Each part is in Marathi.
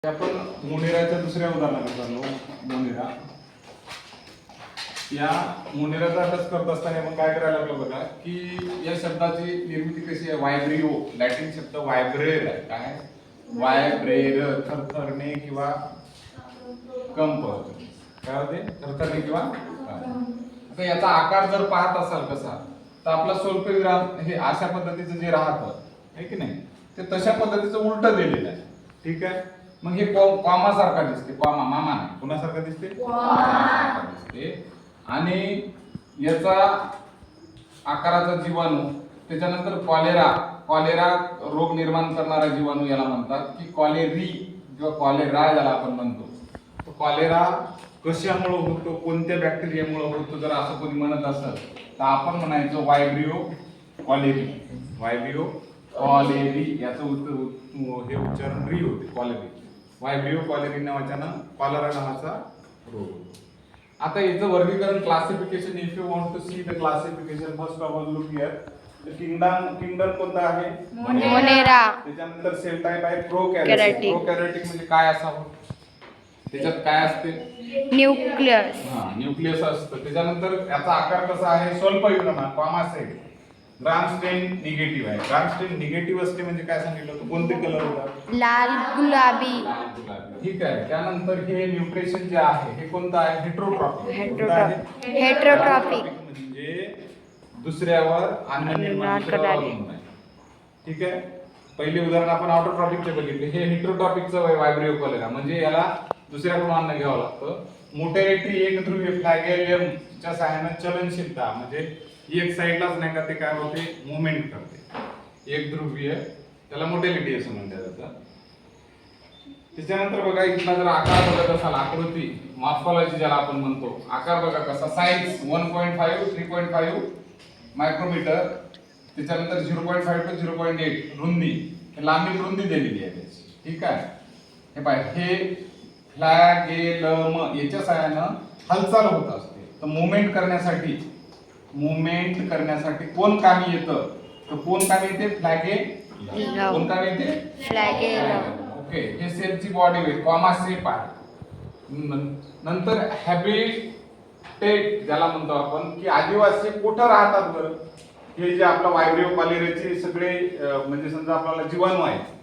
आपण मोनेराच्या दुसऱ्या उदाहरणाकडे चाललो. मोनेरा, या मोनेराचा अभ्यास करत असताना आपण काय करायला लागलो बघा की या शब्दाची निर्मिती कशी आहे. वायब्रिओ, लॅटिन शब्द वायब्रेर आहे. काय वायब्रेर, थरथरणे किंवा कंप. काय होते? थरथरणे किंवा कंप. आता याचा आकार जर पाहत असाल कसा, तर आपला स्वल्पविराम हे अशा पद्धतीचं जे राहतं आहे की नाही, ते तशा पद्धतीचं उलट दिलेलं आहे. ठीक आहे. मग हे कॉमा सारखा दिसते. कॉमा, मामा नाही, कुणासारखा दिसते? कॉमा दिसते. आणि याचा आकाराचा जीवाणू, त्याच्यानंतर कॉलेरा. कॉलेरा रोग निर्माण करणारा जीवाणू याला म्हणतात की कॉलेरी किंवा कॉलेरा याला आपण म्हणतो. तो कॉलेरा कशामुळे होतो, कोणत्या बॅक्टेरियामुळे होतो जर असं कोणी म्हणत असेल तर आपण म्हणायचं वायब्रिओ कॉलेरी. वायब्रिओ कॉलेरी याचं हे उच्चारण री होते, कॉलेरी. वायब्रिओ कॉलेरी नावाच्यानं कॉलरा नावाचा रोग होतो. आता याचं वर्गीकरण, classification, if you want to see the classification, first of all look here. Kingdom कोणता आहे? मोनेरा. त्याच्यानंतर सेल टाइप आहे प्रोकॅरियोटिक. प्रोकॅरियोटिक म्हणजे काय असावं? त्याच्यात काय असते? न्यूक्लियस. न्यूक्लियस असतं. त्याच्यानंतर याचा आकार कसा आहे? स्वल्पविराम, कॉमासाइड. ग्रामस्टेन निगेटिव्ह आहे. ग्रामस्टेन निगेटिव्ह असते म्हणजे काय सांगितलं होतं? कोणते कलर होता? लाल गुलाबी. ठीक आहे. त्यानंतर हे न्यूट्रिशन जे आहे हे कोणतं आहे? हेट्रोट्रॉपिक. हेट्रोट्रॉपिक म्हणजे दुसऱ्यावर अन्न निर्माण करणारे. ठीक आहे. पहिले उदाहरण आपण ऑटोट्रॉपिकचे बघितले. हे हेट्रोट्रॉपिकचं वायब्रिओ कॉलेरा, म्हणजे याला दुसऱ्याकडून अन्न घ्यावं लागतं. मोटेरिटी एक ध्रुवीय फ्लॅगेलियम च्या सहाय्याने चलनशीलता, म्हणजे एक साइडलाच नाही का ते काय होते? मूवमेंट करते. एक ध्रुवीय, त्याला मोटेलिटी असं म्हणतात जातं. त्याच्यानंतर बघा इथला जर आकार बघत असाल, आकृती, मॉर्फॉलॉजी ज्याला आपण म्हणतो, आकार बघा कसा. Size 1.5 3.5 micrometre. त्याच्यानंतर 0.5 to 0.8 रुंदी, लांबी रुंदी दिलेली आहे त्याची. ठीक आहे. हे पाहिजे, हे फ्लॅगेलम याच्या सहाय्यानं हालचाल होत असते. तर मुवमेंट करण्यासाठी कोण कामी येतं? तर कोण कामी येते? कोण कामी येते? फ्लॅगेलम. ओके. हे सेलची बॉडी वेट, कॉमा शेप आहे. नंतर हॅबिटेट ज्याला म्हणतो आपण, की आदिवासी कुठं राहतात बरं? हे जे आपला वायब्रिओ कॉलेराचे सगळे म्हणजे समजा आपल्याला जीवाणू आहेत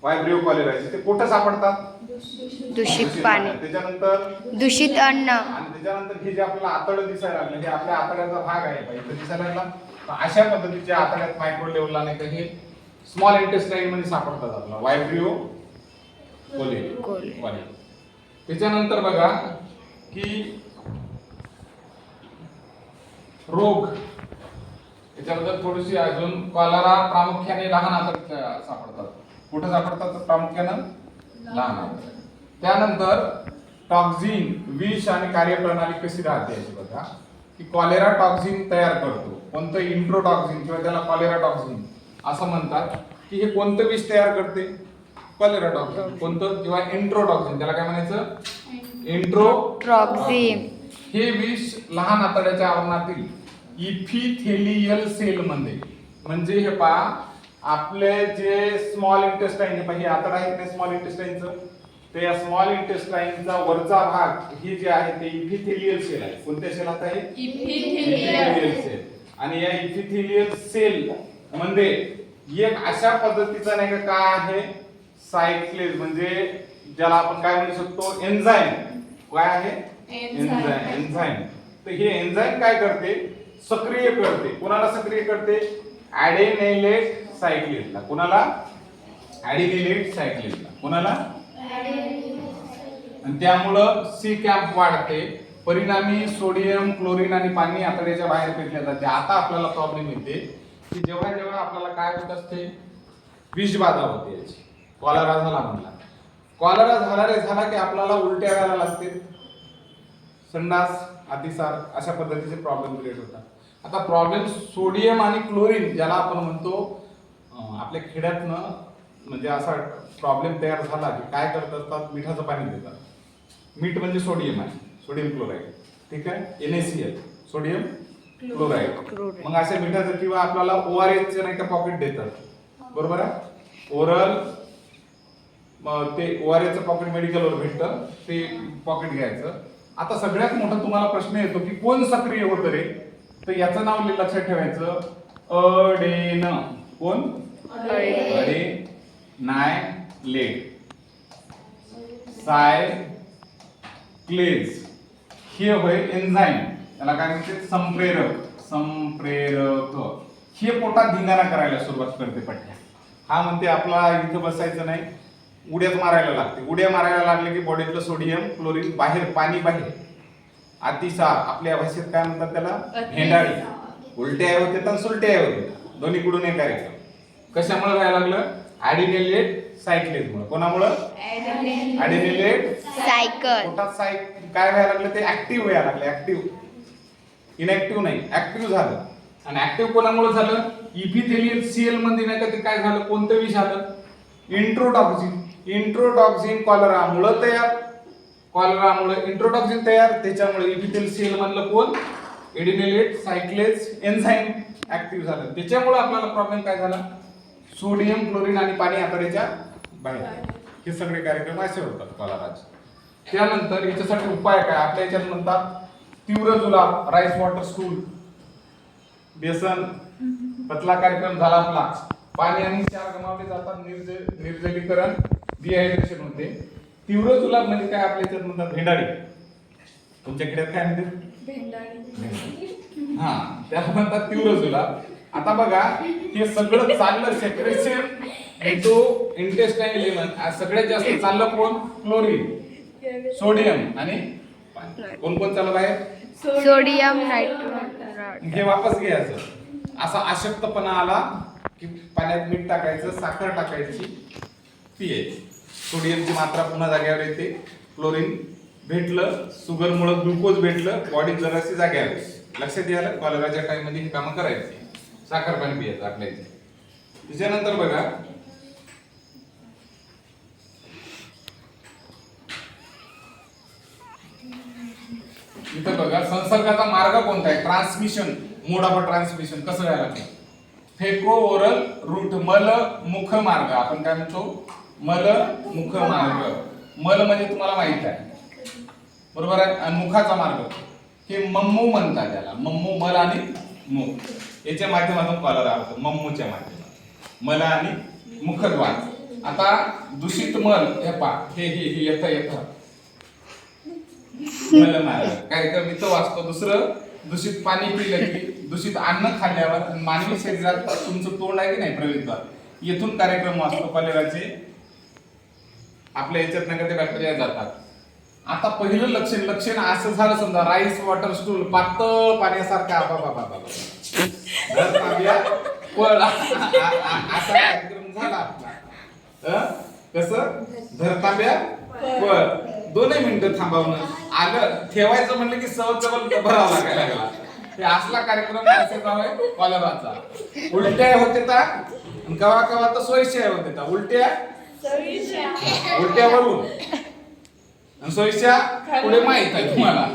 वायब्रिओ कॉलेराचे, ते कुठं सापडतात? दूषित पाणी. त्याच्यानंतर दूषित अन्न. आणि त्याच्यानंतर हे जे आपल्याला आतड दिसायला लागलं, हे आपल्या आतड्याचा भाग आहे. इथं दिसायला लागला. तर अशा पद्धतीच्या आतड्यात मायक्रो लेवलला नाही तर हे स्मॉल इंटेस्टाईन मध्ये सापडतात आपला वायब्रिओ कॉलेरा. त्याच्यानंतर बघा की रोग, त्याच्याबद्दल थोडीशी अजून. कॉलरा प्रामुख्याने लहान आतड्यात सापडतात. कुठे सापडतात? प्रामुख्यानं लहान आतड्यात. त्यानंतर टॉक्झिन, विष आणि कार्यप्रणाली कशी राहते याची बघा की कॉलेरा टॉक्झिन तयार करतो. कोणतं? इंट्रोटॉक्झिन किंवा त्याला कॉलेरा टॉक्झिन असं म्हणतात. की हे कोणतं विष तयार करते? Cholera toxin. कोणतं? किंवा इंट्रोटॉक्झिन, त्याला काय म्हणायचं? इंट्रोटॉक्झिन. हे विष लहान आतड्याच्या आवरणातील इपिथेलियल सेल मध्ये, म्हणजे हे पहा आपले जे स्मॉल इंटेस्टाईन, हे आतड आहे ते स्मॉल इंटेस्टाईनचं, ते या स्मॉल इंटेस्टाईनचा वरचा भाग हे जे आहे ते इपिथेलियल सेल आहे. कोणत्या सेलात आहे? Epithelial cell. आणि या इपिथेलियल सेल मध्ये एक अशा पद्धतीचा नाही का काय आहे? सायक्लेज, म्हणजे ज्याला आपण काय म्हणू शकतो? एन्झाईम. काय आहे? एन्झाईम. तर हे एन्झाईम काय करते? सक्रिय करते. कोणाला सक्रिय करते? ॲडेनिलेट सायक्लेजला. कोणाला? ॲडेनिलेट सायक्लेजला. कोणाला? आणि त्यामुळं सी कॅम्प वाढते. परिणामी सोडियम, क्लोरीन आणि पाणी आतड्याच्या बाहेर फेकले जाते. आता आपल्याला प्रॉब्लेम येते की जेव्हा आपल्याला काय होत असते? विषबाधा होते याची. कॉलरा झाला म्हणला. कॉलरा झाला की आपल्याला उलट्या व्हायला लागते, संडास, अतिसार, अशा पद्धतीचे प्रॉब्लेम क्रिएट होतात. आता प्रॉब्लेम सोडियम आणि क्लोरीन ज्याला आपण म्हणतो, आपल्या खेड्यातनं म्हणजे असा प्रॉब्लेम तयार झाला की काय करत असतात? मिठाचं पाणी देतात. मीठ म्हणजे सोडियम आहे, सोडियम क्लोराईड. ठीक आहे. NaCl, sodium chloride. मग अशा मिठाचं किंवा आपल्याला ORS चे नाही का पॉकेट देतात, बरोबर आहे? ओरल ते ORSचं पॉकेट मेडिकलवर भेटतं, ते पॉकेट घ्यायचं. आता सगळ्यात मोठा तुम्हाला प्रश्न येतो की कोण सक्रिय होतं रे, तर याचं नाव लक्षात ठेवायचं, अडेन. कोण? अडेनायलेट सायक्लेज. हे होय एन्झाईम, त्याला काय म्हणते, संप्रेरक. हे पोटात धिंगाणा करायला सुरुवात करते पट्ट्या. हा म्हणते आपला इथं बसायचं नाही, उड्याच मारायला लागते. उड्या मारायला लागले की बॉडीतलं सोडियम क्लोरीन बाहेर, पाणी बाहेर. अतिसार, आपल्या भाषेत काय म्हणतात त्याला, भेंडाळी. उलट्या होते तर सुलट्या होते, दोन्हीकडून एक कार्यक्रम. कशामुळे व्हायला लागलं? ॲडिनिलेट सायक्लेजमुळे. कोणामुळं? ॲडिनिलेट सायकल. पोटात काय व्हायला लागलं, ते ऍक्टिव्ह व्हायला लागलं. ऍक्टिव्ह, इनॅक्टिव्ह नाही, ऍक्टिव्ह झालं. आणि ऍक्टिव्ह कोणामुळे झालं? इपिथेलियल सीएल मध्ये नाही का ते काय झालं, कोणतं विष आलं? इंट्रोटॉक्सिन कॉलरामुळे तयार. कॉलरामुळे इंट्रोटॉक्सिन तयार, त्याच्यामुळे इपिथेलियल सीएल मधलं कोण? एडिनिलेट सायक्लेज एन्झाईम ऍक्टिव्ह झालं. त्याच्यामुळे आपल्याला प्रॉब्लेम काय झाला? सोडियम क्लोरीन आणि पाणी आतड्याच्या बाहेर. हे सगळे कार्यक्रम असे होतात कॉलराचे. त्यानंतर याच्यासाठी उपाय काय? आपल्या याच्यात म्हणतात तीव्र जुलाब, राईस वॉटर स्टूल, बेसन पतला कार्यक्रम झाला आपला. पाणी आणि क्षार गमावले जातात, निर्जलीकरण, डिहायड्रेशन होते. तीव्र जुलाब म्हणजे काय? आपल्या याच्यात म्हणतात भेंडाळी. तुमच्याकडे काय म्हणते? भेंडाळी. हा, त्याला म्हणतात तीव्र जुलाब. आता बघा, हे सगळं चाललं सेक्रेशन इनटू इंटेस्टाइन लेमन. सगळ्यात जास्त चाललं कोण? क्लोरीन, सोडियम आणि पाणी. कोण कोण चाललं बाहेर? सोडियम नायट्रोट. हे वापस घ्यायचं. असा अशक्तपणा आला की पाण्यात मीठ टाकायचं, साखर टाकायची, पियायची. सोडियमची मात्रा पुन्हा जाग्यावर येते. क्लोरीन भेटलं, शुगर मुळे ग्लुकोज भेटलं, बॉडी जराशी जाग्यावर येते. लक्षात यायला, कॉलराच्या टाइम मध्ये हे कामं करायची. साखर पाणी पियायचं आपल्या इथे. त्याच्यानंतर बघा, इथं बघा संसर्गाचा मार्ग कोणता आहे? ट्रान्समिशन, मोड ऑफ ट्रान्समिशन कसं व्हायला लागतं? फेको ओरल रूट, मल मुख मार्ग. आपण काय म्हणतो? मल मुख मार्ग. मल म्हणजे तुम्हाला माहित आहे, बरोबर आहे. आणि मुखाचा मार्ग हे मम्मू म्हणतात त्याला. मम्मू, मल आणि मुख याच्या माध्यमातून कॉलरा होतो. मम्मूच्या माध्यमातून मल आणि मुखद्वार. आता दूषित मल हे पा, हे येतं मल मार्ग. कार्यक्रम इथं वाचतो. दुसरं, दूषित पाणी पिलं की, दूषित अन्न खाल्ल्यावर मानवी शरीरात तुमचं तोंड आहे की नाही, प्रवेशद्वार, येथून कार्यक्रम वाचतो कॉलेराचे. आपल्या याच्यात नाही का ते बॅक्टेरिया जातात. आता पहिलं लक्षण असं झालं, समजा राईस वॉटर स्टूल, पातळ पाण्यासारखा असा कार्यक्रम झाला आपला. कसं? धरतांब्या पळ. 2 मिनिटं थांबवणं आलं, ठेवायचं म्हणलं की सहज भरावं लागायला लागला. हे असला कार्यक्रम कशाचा आहे? कॉलराचा. उलट्या होते का? कवा कवा तर सोयीच्या होते का? उलट्यावरून आणि सोयीच्या पुढे माहित आहे तुम्हाला.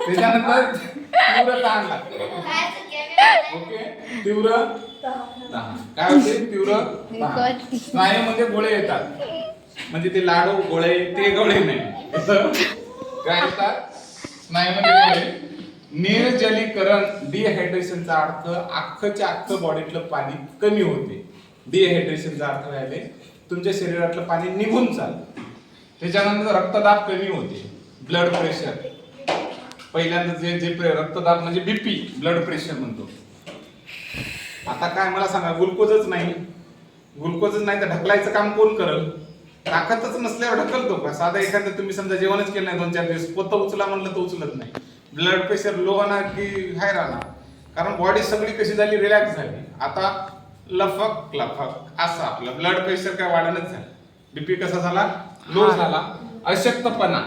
त्याच्यानंतर तीव्र तहान लागते. ओके, तीव्र तहान काय होते? तीव्र तहान. स्नायूमध्ये गोळे येतात, म्हणजे ते लाडू गोळे, ते गोळे नाही, काय येतात? स्नायूमध्ये गोळे. निर्जलीकरण, डिहायड्रेशनचा अर्थ अख्खच्या अख्खं बॉडीतलं पाणी कमी होते. डिहायड्रेशनचा अर्थ व्हायले तुमच्या शरीरातलं पाणी निघून चालतं. त्याच्यानंतर रक्तदाब कमी होते, ब्लड प्रेशर. पहिल्यांदा जे रक्तदाब म्हणजे बीपी, ब्लड प्रेशर म्हणतो. आता काय मला सांगा, ग्लुकोजच नाही तर ढकलायचं काम कोण करल? ताकदच नसल्यावर ढकलतो का? साधा एखादं तुम्ही समजा जेवणच केलं नाही 2-4 दिवस, पोतं उचला म्हणलं तर उचलत नाही. ब्लड प्रेशर लो होणार की हाय राहणार? कारण बॉडी सगळी कशी झाली, रिलॅक्स झाली. आता लफक असं आपलं ब्लड प्रेशर काय वाढणंच झालं. बीपी कसा झाला? लो झाला. अशक्तपणा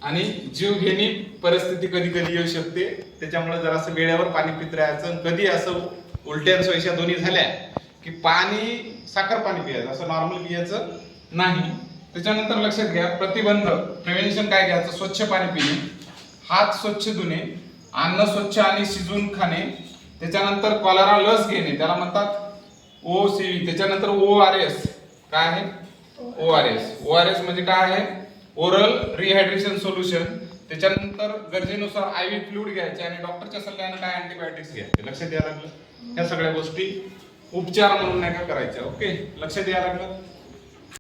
आणि जीवघेणी परिस्थिती कधी कधी येऊ शकते. त्याच्यामुळे जर असं वेळेवर पाणी पित राहायचं. कधी असं उलट्या सोयीच्या दोन्ही झाल्या की पाणी, साखर पाणी पियायचं, असं नॉर्मल पियायचं नाही. त्याच्यानंतर लक्षात घ्या, प्रतिबंध, प्रिव्हेन्शन काय घ्यायचं? स्वच्छ पाणी पिणे, हात स्वच्छ धुणे, अन्न स्वच्छ आणि शिजवून खाणे. त्याच्यानंतर कॉलरा लस घेणे, त्याला म्हणतात OCV. त्याच्यानंतर ORS काय आहे? ORS म्हणजे काय आहे? Oral rehydration solution. त्याच्यानंतर गरजेनुसार आयव्ही फ्लुइड घ्यायचे आणि डॉक्टरच्या सल्ल्याने काय अँटीबायोटिक्स घ्यायचे. लक्षात यायला लागलं? ह्या सगळ्या गोष्टी उपचार म्हणून नाही का करायच्या. ओके, लक्षात यायला लागलं?